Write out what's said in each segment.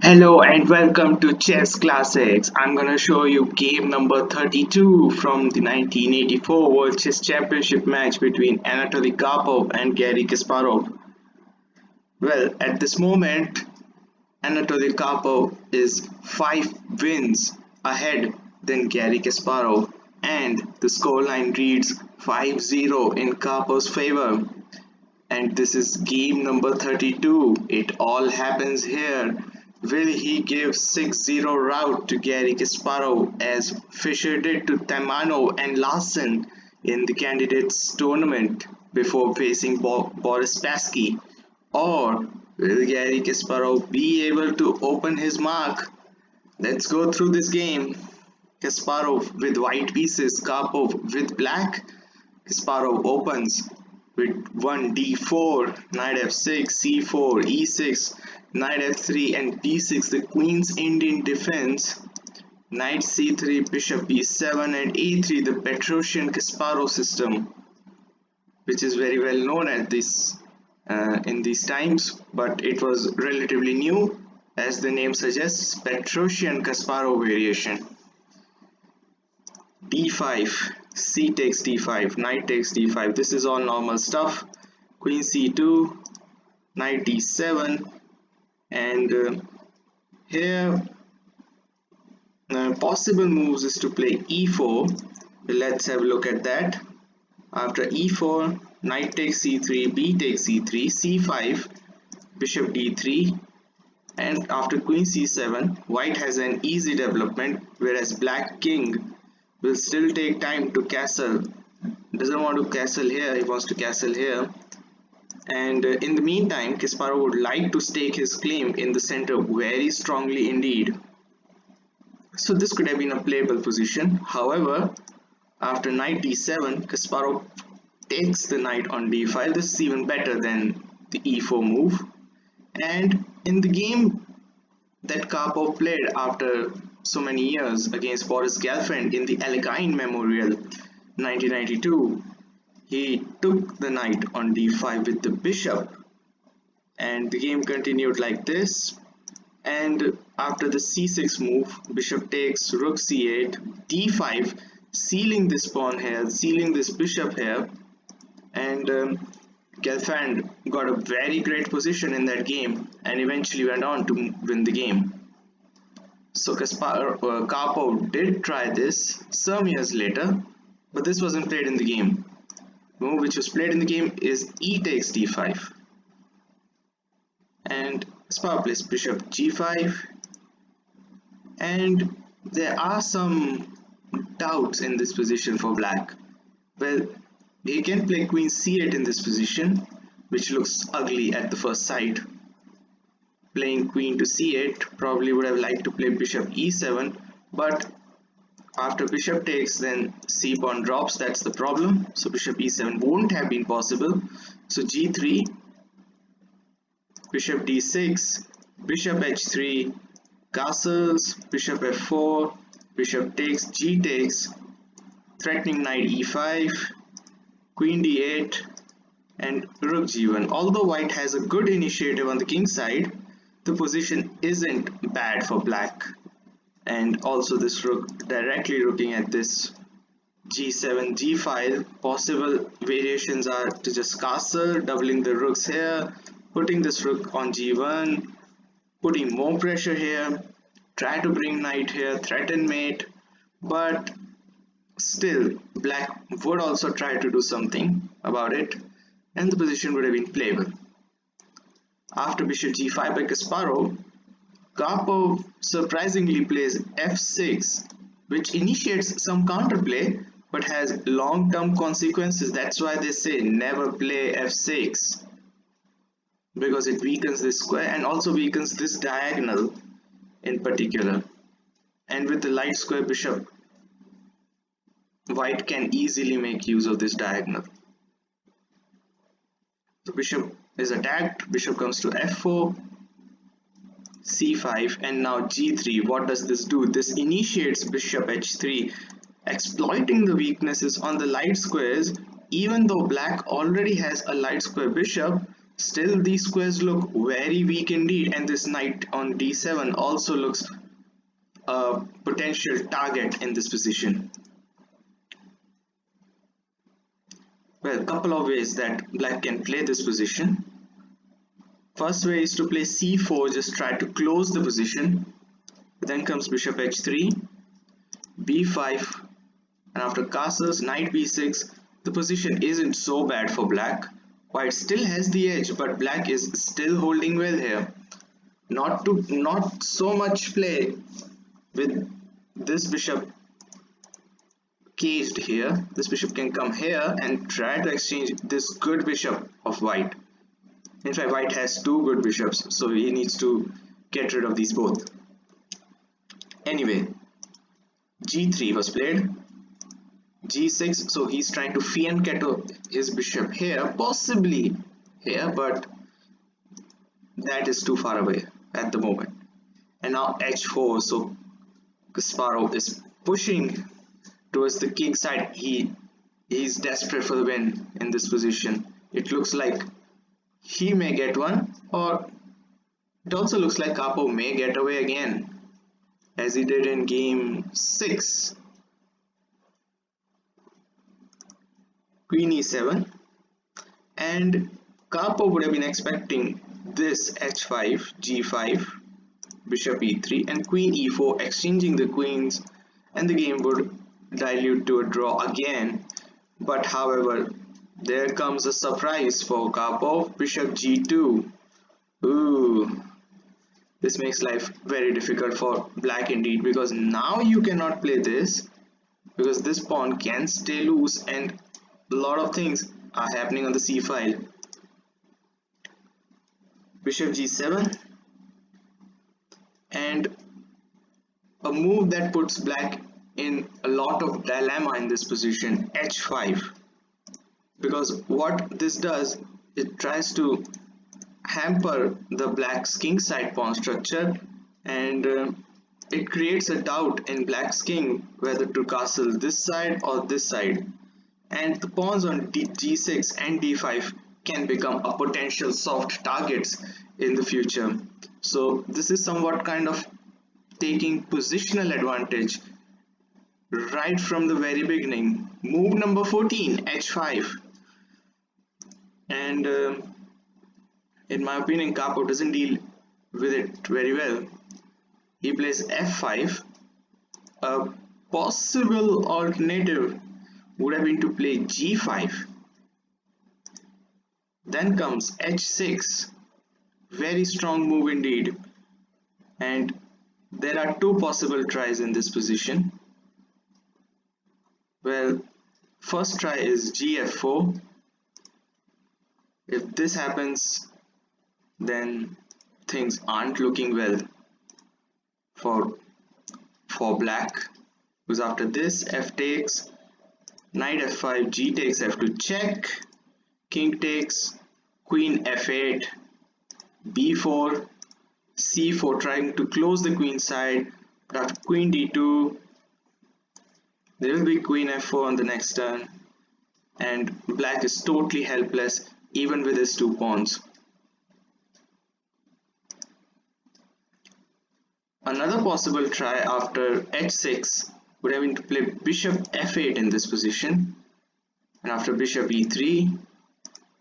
Hello and welcome to Chess Classics. I'm gonna show you game number 32 from the 1984 World Chess Championship match between Anatoly Karpov and Garry Kasparov. Well, at this moment, Anatoly Karpov is 5 wins ahead than Garry Kasparov, and the scoreline reads 5-0 in Karpov's favor. And this is game number 32. It all happens here. Will he give 6-0 rout to Garry Kasparov as Fischer did to Tamano and Larsen in the candidates tournament before facing Boris Spassky? Or will Garry Kasparov be able to open his mark? Let's go through this game. Kasparov with white pieces, Karpov with black. Kasparov opens with 1 d4, knight f6, c4, e6, knight f3 and b6, the queen's Indian defense, knight c3, bishop b7 and a3, the Petrosian Kasparov system, which is very well known at this in these times, but it was relatively new, as the name suggests, Petrosian Kasparov variation. d5, c takes d5, knight takes d5, this is all normal stuff. Queen c2, knight d7, and here possible moves is to play e4. Let's have a look at that. After e4, knight takes c3, b takes c3, c5, bishop d3, and after queen c7, white has an easy development, whereas black king will still take time to castle. Doesn't want to castle here, he wants to castle here. And in the meantime, Kasparov would like to stake his claim in the center very strongly indeed. So this could have been a playable position. However, after knight d7, Kasparov takes the knight on d5. This is even better than the e4 move. And in the game that Karpov played after so many years against Boris Gelfand in the Alekhine Memorial 1992, he took the knight on d5 with the bishop, and the game continued like this. And after the c6 move, bishop takes, rook c8, d5, sealing this pawn here, sealing this bishop here, and Gelfand got a very great position in that game and eventually went on to win the game. So Karpov did try this some years later, but this wasn't played in the game. The move which was played in the game is e takes d5, and Kasparov plays bishop g5, and there are some doubts in this position for black. Well, he can play queen c8 in this position, which looks ugly at the first sight. Playing queen to c8, probably would have liked to play bishop e7, but after bishop takes, then c pawn drops, that's the problem. So bishop e7 won't have been possible. So g3, bishop d6, bishop h3, castles, bishop f4, bishop takes, g takes, threatening knight e5, queen d8, and rook g1. Although white has a good initiative on the king side, the position isn't bad for black. And also this rook directly looking at this g7, g5. Possible variations are to just castle, doubling the rooks here, putting this rook on g1, putting more pressure here, try to bring knight here, threaten mate, but still black would also try to do something about it, and the position would have been playable. After bishop g5 by Kasparov, Karpov surprisingly plays f6, which initiates some counterplay but has long-term consequences. That's why they say never play f6, because it weakens this square and also weakens this diagonal in particular. And with the light square bishop, white can easily make use of this diagonal. The bishop is attacked, bishop comes to f4, c5, and now g3. What does this do? This initiates bishop h3, exploiting the weaknesses on the light squares. Even though black already has a light square bishop, Still, these squares look very weak indeed, and this knight on d7 also looks a potential target in this position. Well, couple of ways that black can play this position. First way is to play c4, just try to close the position. Then comes bishop h3, b5, and after castles, knight b6. The position isn't so bad for black. White still has the edge, but black is still holding well here. Not so much play with this bishop caged here. This bishop can come here and try to exchange this good bishop of white. In fact, white has two good bishops, so he needs to get rid of these both. Anyway, g3 was played, g6, so he's trying to fianchetto his bishop here, possibly here, but that is too far away at the moment. And now h4, so Kasparov is pushing towards the king side. He's desperate for the win in this position. It looks like he may get one, or it also looks like Karpov may get away again, as he did in game 6. Queen e7, and Karpov would have been expecting this h5, g5, bishop e3, and queen e4, exchanging the queens, and the game would dilute to a draw again. But however, there comes a surprise for Karpov, bishop g2. Ooh, this makes life very difficult for black indeed, because now you cannot play this, because this pawn can stay loose and a lot of things are happening on the c file. Bishop g7, and a move that puts black in a lot of dilemma in this position, h5, because what this does, it tries to hamper the black's king side pawn structure, and it creates a doubt in black's king whether to castle this side or this side, and the pawns on g6 and d5 can become a potential soft targets in the future. So this is somewhat kind of taking positional advantage right from the very beginning. Move number 14, h5, and in my opinion, Karpov doesn't deal with it very well. He plays f5. A possible alternative would have been to play g5. Then comes h6. Very strong move indeed. And there are two possible tries in this position. Well, first try is gf4. If this happens, then things aren't looking well for black, because after this, f takes, knight f5, g takes f2 check, king takes, queen f8, b4, c4, trying to close the queen side, but after queen d2, there will be queen f4 on the next turn, and black is totally helpless even with his two pawns. Another possible try after h6 would have been to play bishop f8 in this position, and after bishop e3,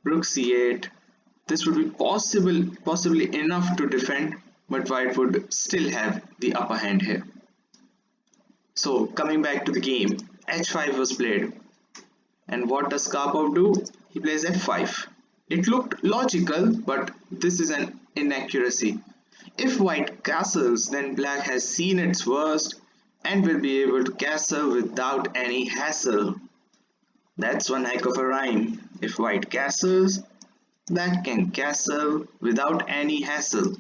rook c8. This would be possibly enough to defend, but white would still have the upper hand here. So coming back to the game, h5 was played, and what does Karpov do? He plays f5. It looked logical, but this is an inaccuracy. If white castles, then black has seen its worst and will be able to castle without any hassle. That's one heck of a rhyme. If white castles, black can castle without any hassle.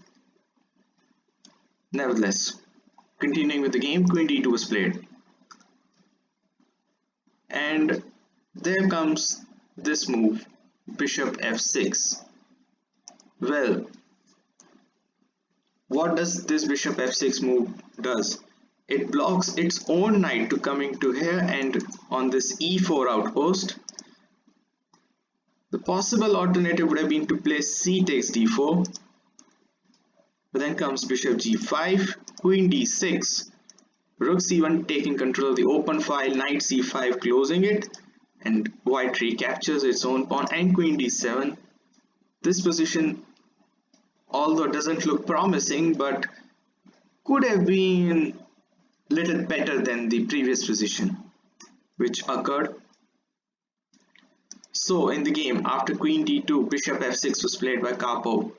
Nevertheless, continuing with the game, queen d2 was played. And there comes this move, bishop f6. Well, what does this bishop f6 move does? It blocks its own knight to coming to here, and on this e4 outpost, the possible alternative would have been to play c takes d4, but then comes bishop g5, queen d6, rook c1 taking control of the open file, knight c5 closing it, and white recaptures its own pawn, and queen d7. This position, although doesn't look promising, but could have been little better than the previous position which occurred. So in the game, after queen d2, bishop f6 was played by Karpov,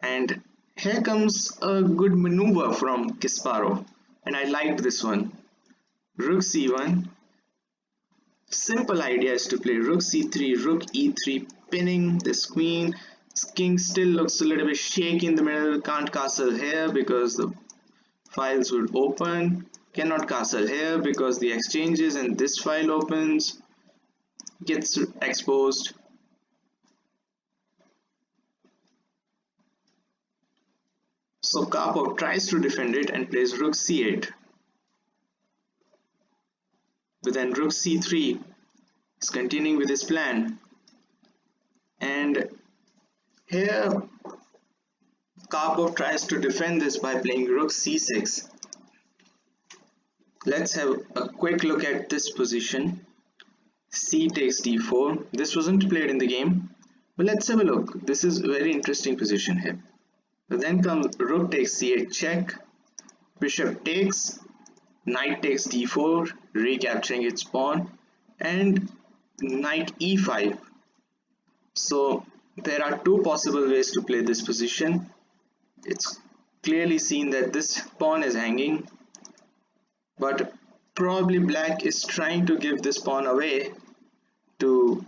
and here comes a good maneuver from Kasparov, and I liked this one. Rook c1. Simple idea is to play rook c3, rook e3, pinning this queen. This king still looks a little bit shaky in the middle, can't castle here because the files would open, cannot castle here because the exchanges and this file opens, gets exposed. So Karpov tries to defend it and plays rook c8. But then rook c3 is continuing with his plan, and here Karpov tries to defend this by playing rook c6. Let's have a quick look at this position. C takes d4. This wasn't played in the game, but let's have a look. This is a very interesting position here. But then comes rook takes c8 check, bishop takes, knight takes d4, recapturing its pawn, and knight e5. So there are two possible ways to play this position. It's clearly seen that this pawn is hanging, but probably black is trying to give this pawn away to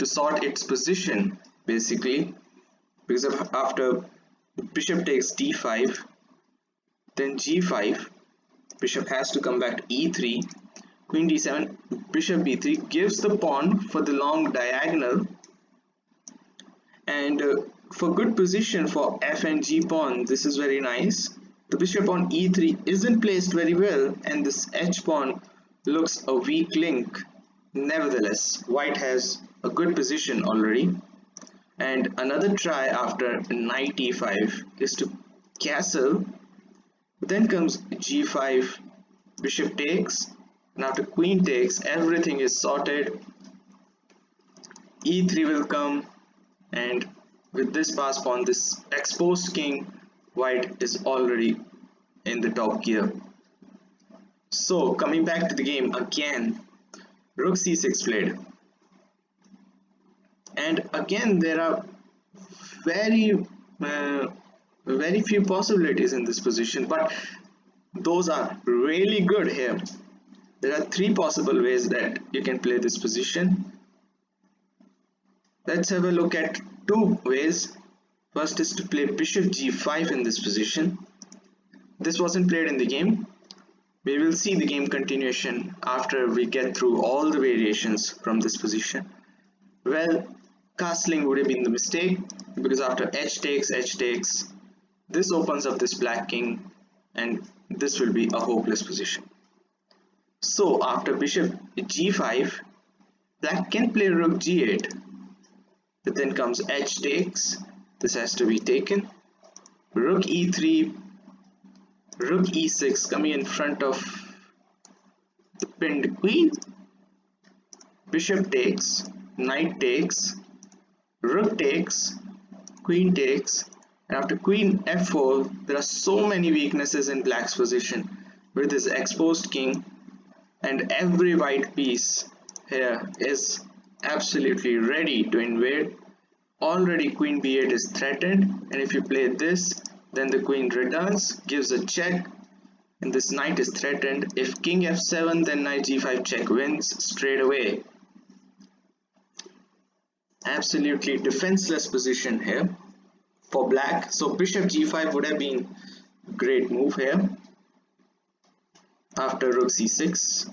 sort its position, basically, because after bishop takes d5, then g5, bishop has to come back to e3, queen d7, bishop b3 gives the pawn for the long diagonal, and for good position for f and g pawn, this is very nice. The bishop on e3 isn't placed very well, and this h pawn looks a weak link. Nevertheless, white has a good position already. And another try after knight e5 is to castle. Then comes g5, bishop takes, and after queen takes, everything is sorted. e3 will come, and with this pass pawn, this exposed king, white is already in the top gear. So coming back to the game again, rook c6 played, and again there are very few possibilities in this position, but those are really good here. There are three possible ways that you can play this position. Let's have a look at two ways. First is to play bishop g5 in this position. This wasn't played in the game. We will see the game continuation after we get through all the variations from this position. Well, castling would have been the mistake, because after h takes, this opens up this black king, and this will be a hopeless position. So after bishop g5, black can play rook g8, but then comes h takes, this has to be taken, rook e3, rook e6 coming in front of the pinned queen, bishop takes, knight takes, rook takes, queen takes, and after queen f4, there are so many weaknesses in black's position with his exposed king, and every white piece here is absolutely ready to invade. Already queen b8 is threatened, and if you play this, then the queen returns, gives a check, and this knight is threatened. If king f7, then knight g5 check wins straight away. Absolutely defenseless position here for black. So bishop g5 would have been a great move here. After rook c6,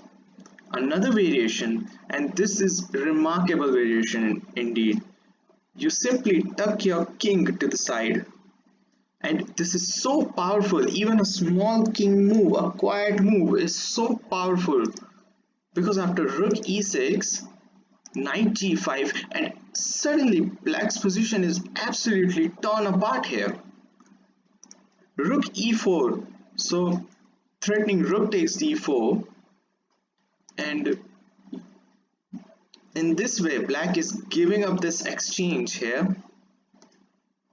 another variation, and this is remarkable variation indeed. You simply tuck your king to the side, and this is so powerful. Even a small king move, a quiet move, is so powerful, because after rook e6, knight g5, and suddenly black's position is absolutely torn apart here. Rook e4, so threatening rook takes d4, and in this way black is giving up this exchange here,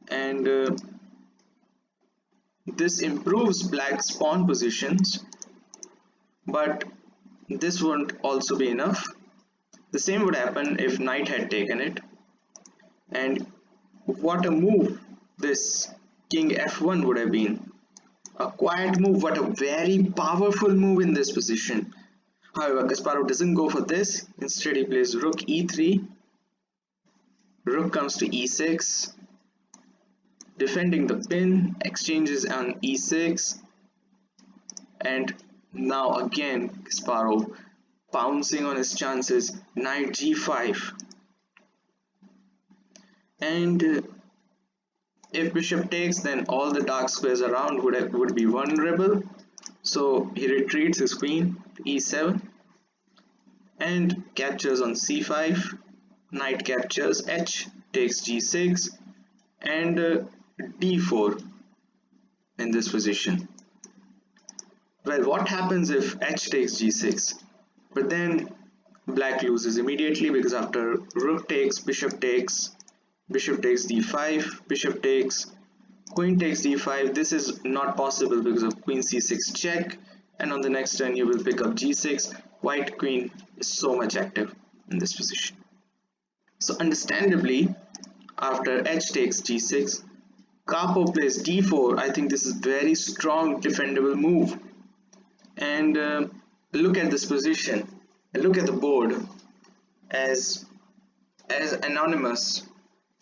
and this improves black's pawn positions, but this won't also be enough. The same would happen if knight had taken it, and what a move this king f1 would have been. A quiet move, but a very powerful move in this position. However, Kasparov doesn't go for this. Instead, he plays rook e3. Rook comes to e6. Defending the pin, exchanges on e6. And now again, Kasparov pouncing on his chances. Knight g5. And if bishop takes, then all the dark squares around would be vulnerable. So he retreats his queen to e7 and captures on c5. Knight captures, h takes g6, and d4 in this position. Well, what happens if h takes g6? But then black loses immediately, because after rook takes, bishop takes d5, bishop takes, queen takes d5. This is not possible because of queen c6 check, and on the next turn you will pick up g6. White queen is so much active in this position. So understandably, after h takes g6, Karpov plays d4. I think this is very strong defendable move. And look at this position, and look at the board. As anonymous,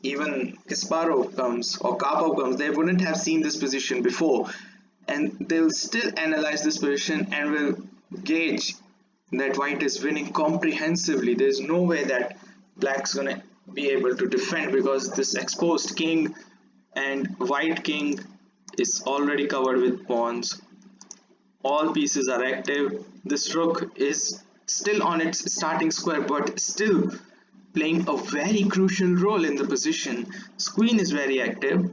even Kasparov comes or Karpov comes, they wouldn't have seen this position before, and they'll still analyze this position and will gauge that white is winning comprehensively. There's no way that black's gonna be able to defend, because this exposed king and white king is already covered with pawns. All pieces are active. This rook is still on its starting square, but still playing a very crucial role in the position. This queen is very active.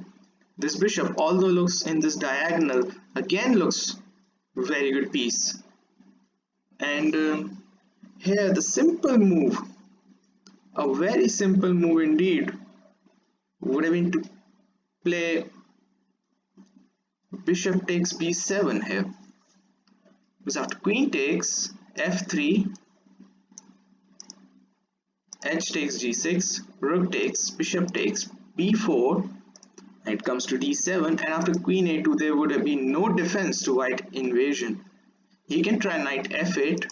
This bishop, although looks in this diagonal, again looks very good piece. And here the simple move, a very simple move indeed, would have been to play bishop takes b7 here. Because after queen takes, f3, h takes g6, rook takes, bishop takes, b4, knight comes to d7, and after queen a2 there would have been no defense to white invasion. He can try knight f8,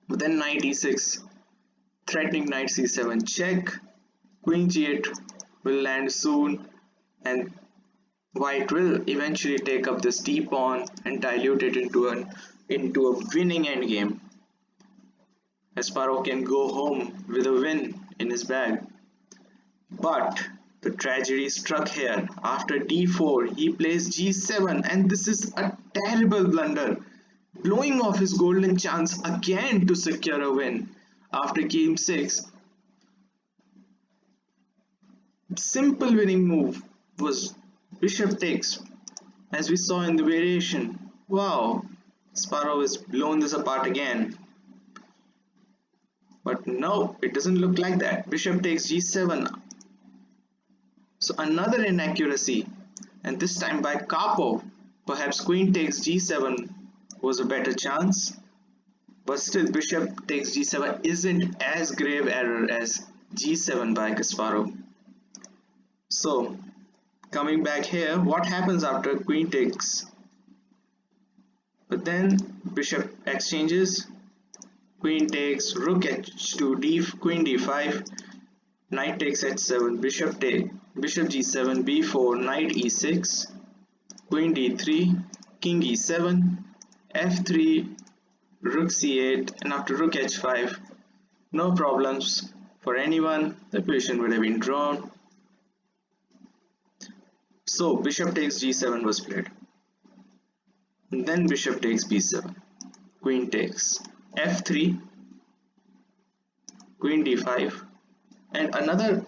but then knight e6, threatening knight c7 check, queen g8 will land soon, and white will eventually take up this d-pawn and dilute it into a winning endgame. Kasparov can go home with a win in his bag. But the tragedy struck here. After d4, he plays g7, and this is a terrible blunder, blowing off his golden chance again to secure a win. After game 6, simple winning move was bishop takes, as we saw in the variation. Wow, Kasparov has blown this apart again. But no, it doesn't look like that. Bishop takes g7. So another inaccuracy, and this time by Karpov. Perhaps queen takes g7 was a better chance, but still bishop takes g7 isn't as grave error as g7 by Kasparov. So coming back here, what happens after queen takes? But then bishop exchanges, queen takes, rook h2, queen d5, knight takes h7, bishop g7, b4, knight e6, queen d3, king e7, f3, rook c8, and after rook h5, no problems for anyone. The position would have been drawn. So bishop takes g7 was played. And then bishop takes b7, queen takes f3, queen d5, and another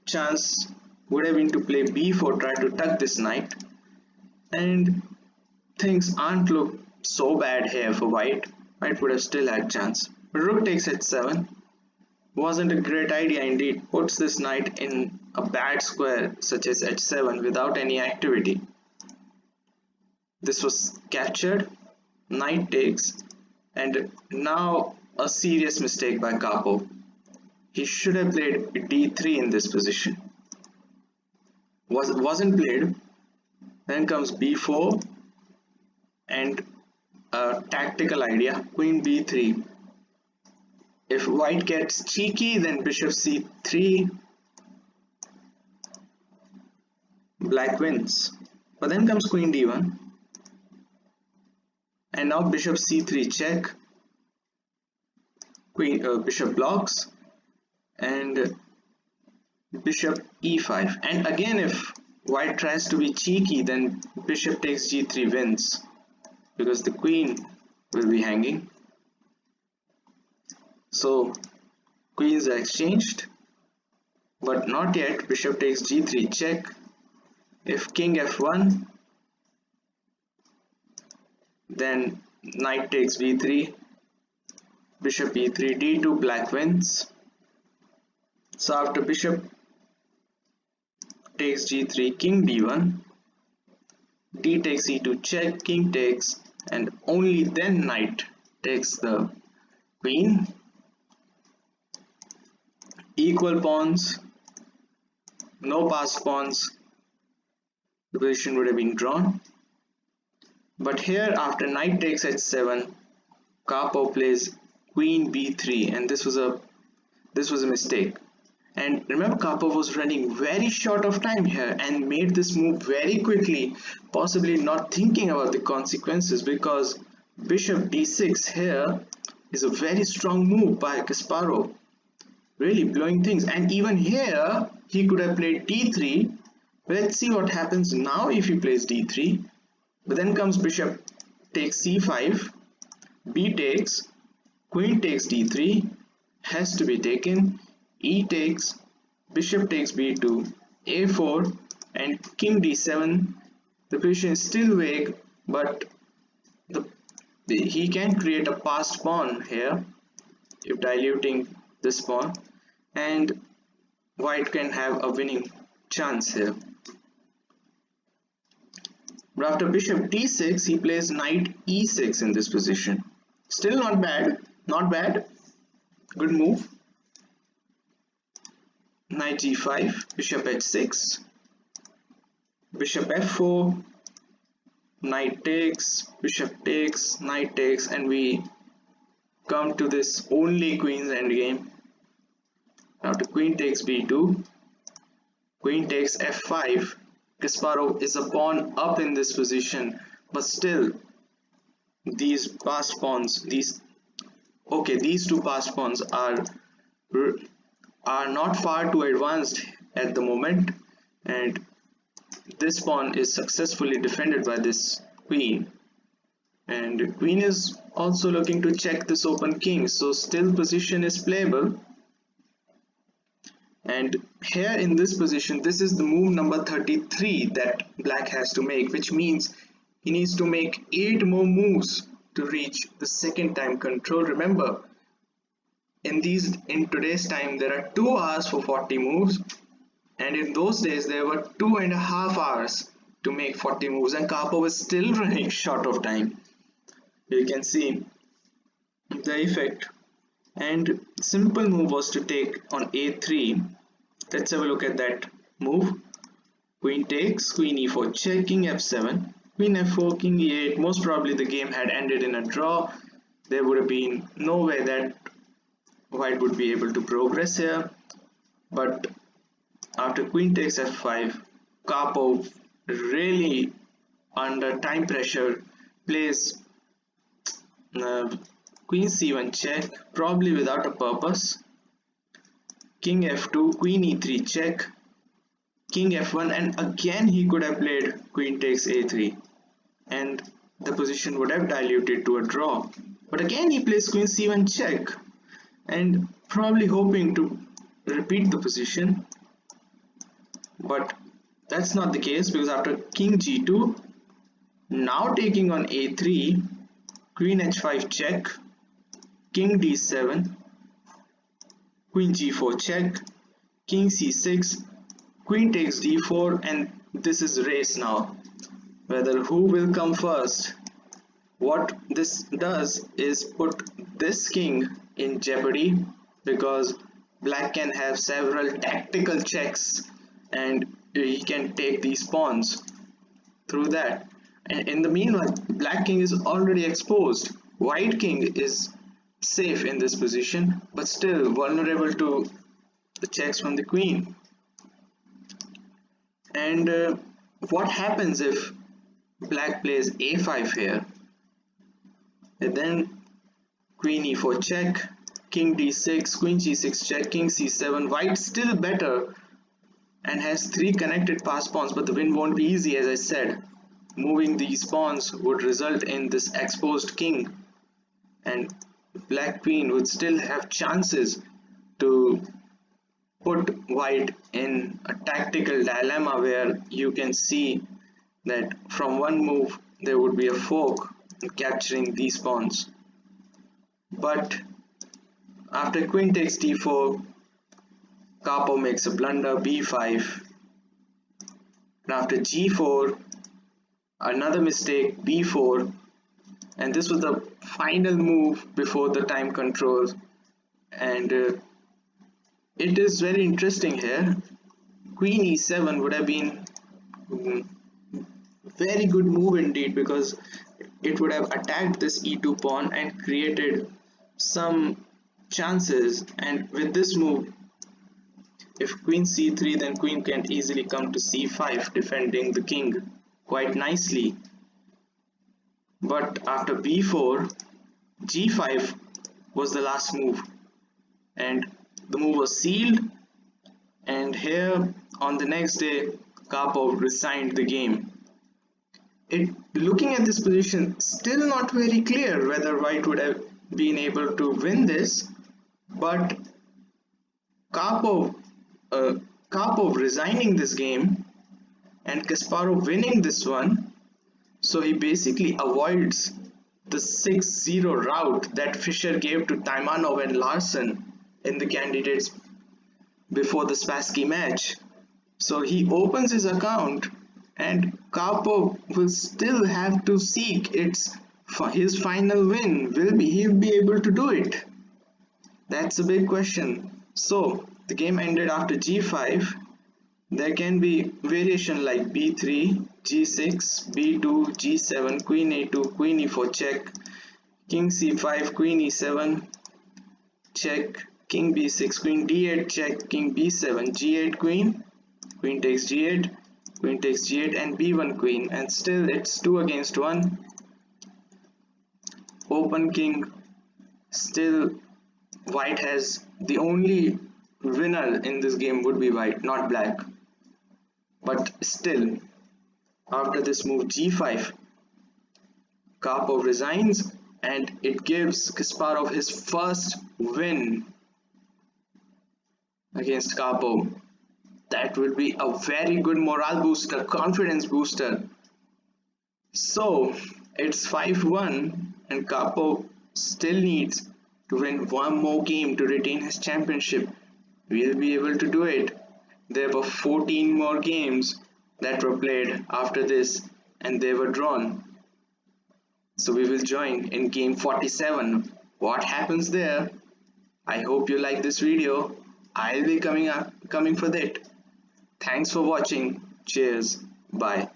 chance would have been to play b4, try to tuck this knight, and things aren't look so bad here for white. White would have still had chance. But rook takes h7 wasn't a great idea indeed. Puts this knight in a bad square such as h7 without any activity. This was captured, knight takes, and now a serious mistake by Karpov. He should have played d3 in this position. Wasn't played. Then comes b4 and a tactical idea, queen b3. If white gets cheeky, then bishop c3, black wins. But then comes queen d1, and now bishop c3 check, bishop blocks, and bishop e5. And again, if white tries to be cheeky, then bishop takes g3 wins, because the queen will be hanging. So queens are exchanged, but not yet. Bishop takes g3 check. If king f1, then knight takes b3, bishop e3, d2, black wins. So after bishop takes g3, king d1, d takes e2 check, king takes, and only then knight takes the queen. Equal pawns, no passed pawns, the position would have been drawn. But here after knight takes h7, Karpov plays queen b3, and this was a mistake. And remember, Karpov was running very short of time here and made this move very quickly, possibly not thinking about the consequences, because bishop d6 here is a very strong move by Kasparov, really blowing things. And even here he could have played d3. Let's see what happens now if he plays d3. But then comes bishop takes c5, b takes, queen takes d3, has to be taken, e takes, bishop takes b2, a4, and king d7. The position is still vague, but he can create a passed pawn here if diluting this pawn, and white can have a winning chance here. But after bishop d6, he plays knight e6 in this position. Still not bad, good move. Knight g5, bishop h6, bishop f4, knight takes, bishop takes, knight takes, and we come to this only queen's endgame. After queen takes b2, queen takes f5, Kasparov is a pawn up in this position, but still these passed pawns, these two passed pawns are not far too advanced at the moment, and this pawn is successfully defended by this queen, and queen is also looking to check this open king, so still position is playable. And here in this position, this is the move number 33 that black has to make, which means he needs to make 8 more moves to reach the second time control. Remember, in today's time there are 2 hours for 40 moves, and in those days there were 2.5 hours to make 40 moves, and Karpov is still running short of time. You can see the effect. And simple move was to take on a3. Let's have a look at that move. Queen takes, queen e4 check, king f7, queen f4, king e8. Most probably the game had ended in a draw. There would have been no way that white would be able to progress here. But after queen takes f5, Karpov, really under time pressure, plays queen c1 check, probably without a purpose, king f2, queen e3 check, king f1, and again he could have played queen takes a3, and the position would have diluted to a draw. But again he plays queen c1 check, and probably hoping to repeat the position, but that's not the case, because after king g2, now taking on a3, queen h5 check, king d7, queen g4 check, king c6, queen takes d4, and this is race now, whether who will come first. What this does is put this king in jeopardy, because black can have several tactical checks and he can take these pawns through that. And in the meanwhile, black king is already exposed. White king is safe in this position, but still vulnerable to the checks from the queen. And what happens if black plays a5 here? And then queen e4 check, king d6, queen g6 check, king c7. White still better and has 3 connected pass pawns, but the win won't be easy. As I said, moving these pawns would result in this exposed king, and black queen would still have chances to put white in a tactical dilemma, where you can see that from one move there would be a fork in capturing these pawns. But after queen takes d4, Karpov makes a blunder, b5, and after g4, another mistake, b4, and this was the final move before the time control. And it is very interesting here. Queen e7 would have been very good move indeed, because it would have attacked this e2 pawn and created some chances. And with this move, if queen c3, then queen can easily come to c5, defending the king quite nicely. But after b4, g5 was the last move, and the move was sealed. And here on the next day, Karpov resigned the game. Looking at this position, still not very clear whether white would have been able to win this, but Karpov resigning this game and Kasparov winning this one, so he basically avoids the 6-0 route that Fischer gave to Taimanov and Larsen in the candidates before the Spassky match. So he opens his account, and Karpov will still have to seek his final win. He'll be able to do it? That's a big question. So the game ended after g5. There can be variation like b3, g6, b2, g7, queen a2, queen e4 check, king c5, queen e7 check, king b6, queen d8 check, king b7, g8 queen, queen takes g8, queen takes g8, and b1 queen, and still it's 2 against 1. Open king. Still white has the only winner in this game would be white, not black. But still, after this move g5, Karpov resigns, and it gives Kasparov his first win against Karpov. That will be a very good morale booster, confidence booster. So it's 5-1, and Karpov still needs to win one more game to retain his championship. We'll be able to do it. There were 14 more games that were played after this, and they were drawn. So we will join in game 47. What happens there? I hope you like this video. I'll be coming for that. Thanks for watching. Cheers. Bye.